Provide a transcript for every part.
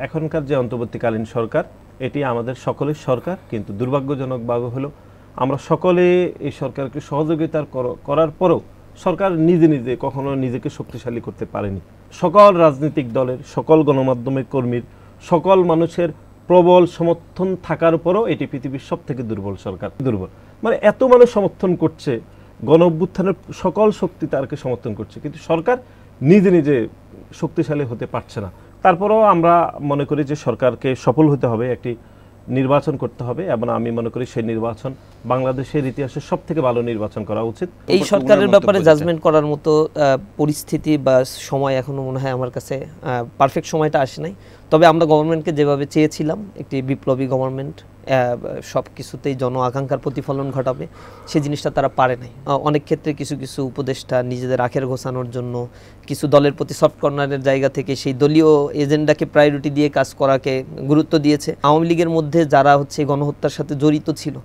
এখনকার যে অন্তর্বর্তীকালীন সরকার এটি আমাদের সকলের সরকার, কিন্তু দুর্ভাগ্যজনকভাবে হলো আমরা সকলে এই সরকারকে সহযোগিতা করার পরেও সরকার নিজে নিজে কখনো নিজেকে শক্তিশালী করতে পারেনি। সকল রাজনৈতিক দলের, সকল গণমাধ্যমের কর্মীর, সকল মানুষের প্রবল সমর্থন থাকার পরও এটি পৃথিবীর সবথেকে দুর্বল সরকার। দুর্বল মানে এত মানুষ সমর্থন করছে, গণ অভ্যুত্থানের সকল শক্তি তারকে সমর্থন করছে, কিন্তু সরকার নিজে নিজে শক্তিশালী হতে পারছে না। তারপরেও আমরা মনে করি যে সরকারকে সফল হতে হবে, একটি নির্বাচন করতে হবে, এবং আমি মনে করি সেই নির্বাচন বাংলাদেশের ইতিহাসে সবথেকে ভালো নির্বাচন করা উচিত। এই সরকারের ব্যাপারে জাজমেন্ট করার মতো পরিস্থিতি বা সময় এখনো মনে হয় আমার কাছে পারফেক্ট সময়টা আসে নাই। তবে আমরা গভর্নমেন্টকে যেভাবে চেয়েছিলাম, একটি বিপ্লবী গভর্নমেন্ট সব কিছুতেই জন আকাঙ্ক্ষার প্রতিফলন ঘটাবে, সেই জিনিসটা তারা পারে নাই। অনেক ক্ষেত্রে কিছু কিছু উপদেষ্টা নিজেদের আখের ঘোষানোর জন্য কিছু দলের প্রতি সফট কর্নারের জায়গা থেকে সেই দলীয় এজেন্ডাকে প্রায়োরিটি দিয়ে কাজ করাকে গুরুত্ব দিয়েছে। আওয়ামী লীগের মধ্যে যারা গণহত্যার সাথে জড়িত ছিল,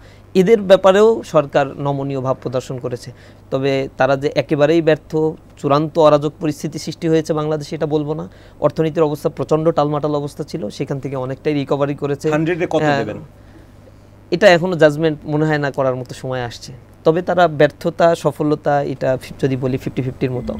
এদের ব্যাপারেও সরকার নমনীয় ভাব প্রদর্শন করেছে। তবে তারা যে একেবারেই ব্যর্থ, চূড়ান্ত অরাজক পরিস্থিতি সৃষ্টি হয়েছে বাংলাদেশে এটা বলবো না। অর্থনীতির অবস্থা প্রচণ্ড টালমাটাল অবস্থা ছিল, সেখান থেকে অনেকটাই রিকভারি করেছে। এটা এখনো জাজমেন্ট মনে হয় না করার মতো সময় আসছে। তবে তারা ব্যর্থতা সফলতা এটা যদি বলি 50-50-র মতো।